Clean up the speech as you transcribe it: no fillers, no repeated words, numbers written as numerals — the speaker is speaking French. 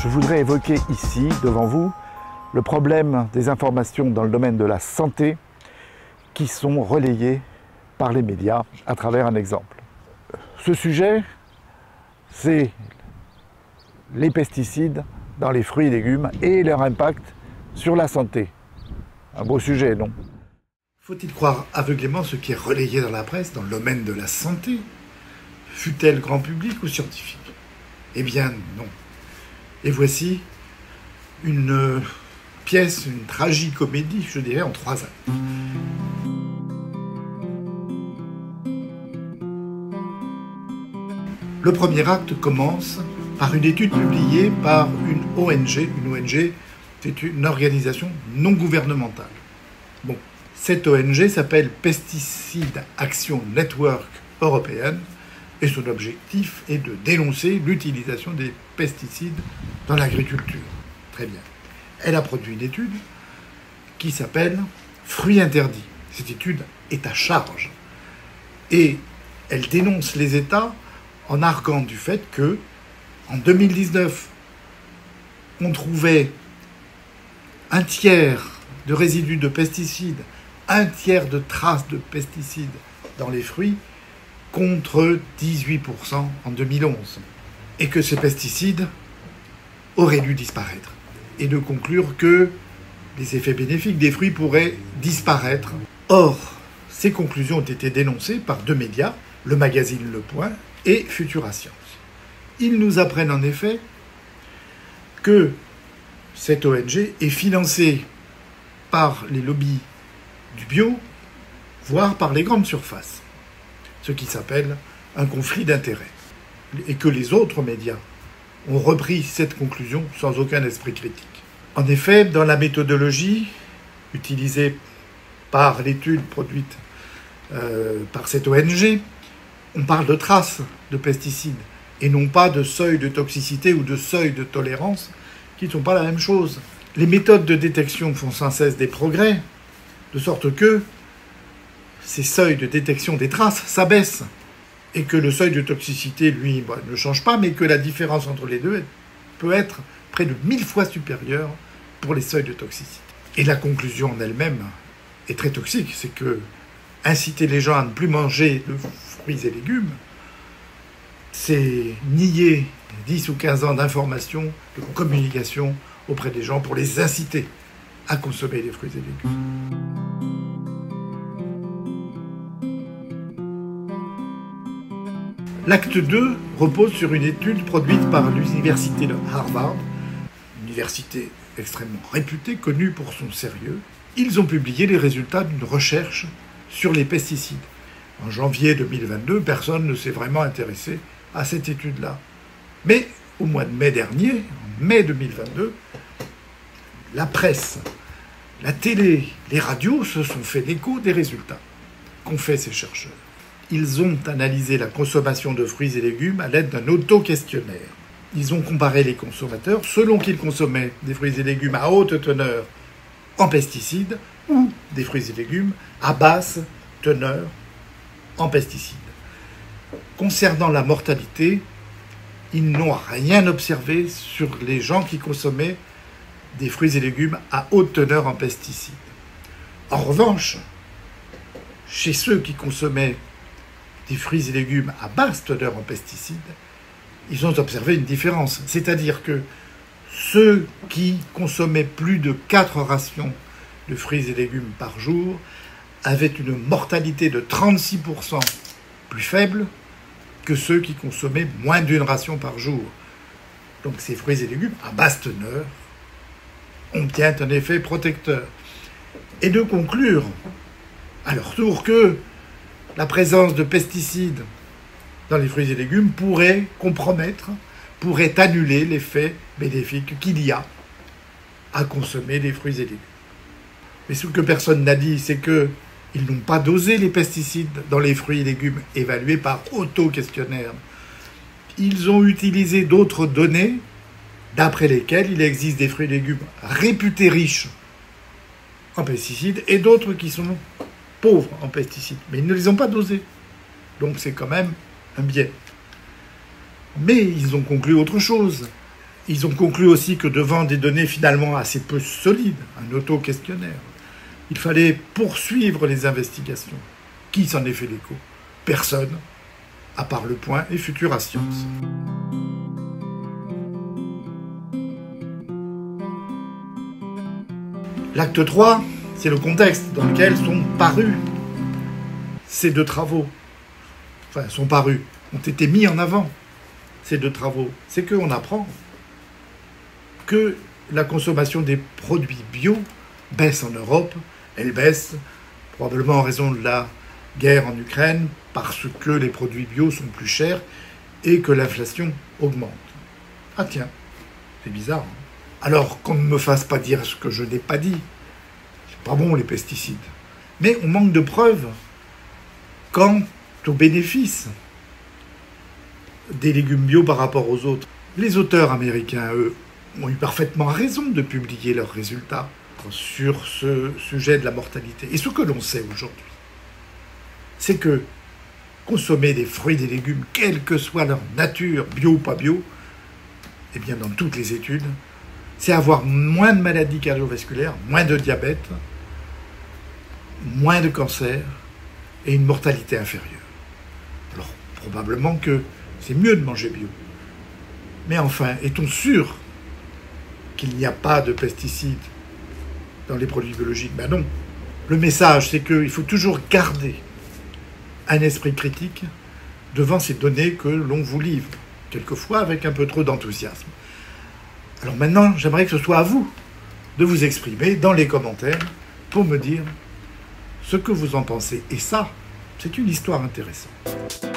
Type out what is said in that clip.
Je voudrais évoquer ici, devant vous, le problème des informations dans le domaine de la santé qui sont relayées par les médias à travers un exemple. Ce sujet, c'est les pesticides dans les fruits et légumes et leur impact sur la santé. Un beau sujet, non? Faut-il croire aveuglément ce qui est relayé dans la presse dans le domaine de la santé, fût-elle grand public ou scientifique? Eh bien non. Et voici une pièce, une tragicomédie, je dirais, en 3 actes. Le premier acte commence par une étude publiée par une ONG. Une ONG, c'est une organisation non gouvernementale. Bon, cette ONG s'appelle Pesticide Action Network européenne et son objectif est de dénoncer l'utilisation des pesticides dans l'agriculture. Très bien. Elle a produit une étude qui s'appelle Fruits interdits. Cette étude est à charge et elle dénonce les États en arguant du fait que, en 2019, on trouvait 1/3 de résidus de pesticides, 1/3 de traces de pesticides dans les fruits, contre 18% en 2011. Et que ces pesticides auraient dû disparaître. Et de conclure que les effets bénéfiques des fruits pourraient disparaître. Or, ces conclusions ont été dénoncées par 2 médias, le magazine Le Point et Futura Science. Ils nous apprennent en effet que cette ONG est financée par les lobbies du bio, voire par les grandes surfaces, ce qui s'appelle un conflit d'intérêts, et que les autres médias ont repris cette conclusion sans aucun esprit critique. En effet, dans la méthodologie utilisée par l'étude produite par cette ONG, on parle de traces de pesticides et non pas de seuil de toxicité ou de seuil de tolérance, qui ne sont pas la même chose. Les méthodes de détection font sans cesse des progrès, de sorte que ces seuils de détection des traces s'abaissent, et que le seuil de toxicité, lui, ne change pas, mais que la différence entre les deux peut être près de 1000 fois supérieure pour les seuils de toxicité. Et la conclusion en elle-même est très toxique, c'est que inciter les gens à ne plus manger de fruits et légumes, c'est nier 10 ou 15 ans d'information, de communication auprès des gens pour les inciter à consommer des fruits et légumes. L'acte 2 repose sur une étude produite par l'université de Harvard, une université extrêmement réputée, connue pour son sérieux. Ils ont publié les résultats d'une recherche sur les pesticides. En janvier 2022, personne ne s'est vraiment intéressé à cette étude-là. Mais au mois de mai dernier, en mai 2022, la presse, la télé, les radios se sont fait l'écho des résultats qu'ont fait ces chercheurs. Ils ont analysé la consommation de fruits et légumes à l'aide d'un auto-questionnaire. Ils ont comparé les consommateurs selon qu'ils consommaient des fruits et légumes à haute teneur en pesticides ou des fruits et légumes à basse teneur en pesticides. Concernant la mortalité, ils n'ont rien observé sur les gens qui consommaient des fruits et légumes à haute teneur en pesticides. En revanche, chez ceux qui consommaient des fruits et légumes à basse teneur en pesticides, ils ont observé une différence. C'est-à-dire que ceux qui consommaient plus de 4 rations de fruits et légumes par jour avaient une mortalité de 36% plus faible que ceux qui consommaient moins d'1 ration par jour. Donc ces fruits et légumes à basse teneur obtiennent un effet protecteur. Et de conclure à leur tour que la présence de pesticides dans les fruits et légumes pourrait compromettre, pourrait annuler l'effet bénéfique qu'il y a à consommer des fruits et légumes. Mais ce que personne n'a dit, c'est qu'ils n'ont pas dosé les pesticides dans les fruits et légumes évalués par auto-questionnaire. Ils ont utilisé d'autres données d'après lesquelles il existe des fruits et légumes réputés riches en pesticides et d'autres qui sont pauvres en pesticides. Mais ils ne les ont pas dosés. Donc c'est quand même un biais. Mais ils ont conclu autre chose. Ils ont conclu aussi que devant des données finalement assez peu solides, un auto-questionnaire, il fallait poursuivre les investigations. Qui s'en est fait l'écho? Personne, à part Le Point et Futura Science. L'acte 3, c'est le contexte dans lequel sont parus ces deux travaux. Enfin, sont parus, ont été mis en avant, ces deux travaux. C'est qu'on apprend que la consommation des produits bio baisse en Europe. Elle baisse probablement en raison de la guerre en Ukraine, parce que les produits bio sont plus chers et que l'inflation augmente. Ah tiens, c'est bizarre. Hein? Alors qu'on ne me fasse pas dire ce que je n'ai pas dit. C'est pas bon les pesticides. Mais on manque de preuves quant aux bénéfices des légumes bio par rapport aux autres. Les auteurs américains, eux, ont eu parfaitement raison de publier leurs résultats sur ce sujet de la mortalité. Et ce que l'on sait aujourd'hui, c'est que consommer des fruits et des légumes, quelle que soit leur nature, bio ou pas bio, eh bien dans toutes les études, c'est avoir moins de maladies cardiovasculaires, moins de diabète, moins de cancer et une mortalité inférieure. Alors probablement que c'est mieux de manger bio. Mais enfin, est-on sûr qu'il n'y a pas de pesticides dans les produits biologiques? Ben non. Le message, c'est qu'il faut toujours garder un esprit critique devant ces données que l'on vous livre, quelquefois avec un peu trop d'enthousiasme. Alors maintenant, j'aimerais que ce soit à vous de vous exprimer dans les commentaires pour me dire ce que vous en pensez. Et ça, c'est une histoire intéressante.